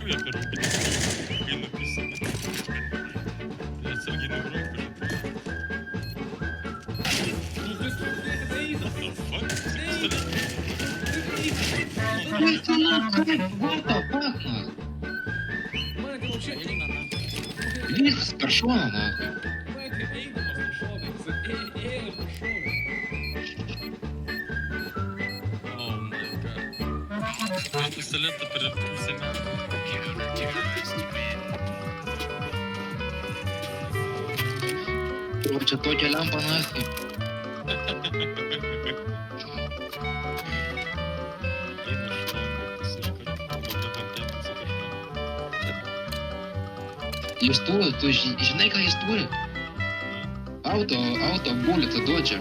я беру, такий написаний. Я Сергій не беру, кажу. Ну ти тебе їде. The fuck? Це пістолет? What the fuck, нахуй? У мене ти вообще ейна, нахуй. Ліс з першона, нахуй. У мене ти ейна розташований. Це ей розташований. О май гад. Два пістолета перед курсами. Короче, Тотя лямпа, нахуй. І на шланг, сучка. Добре, контент за Історія, то ж жінейка історія. Ауто, булі, це Доджер.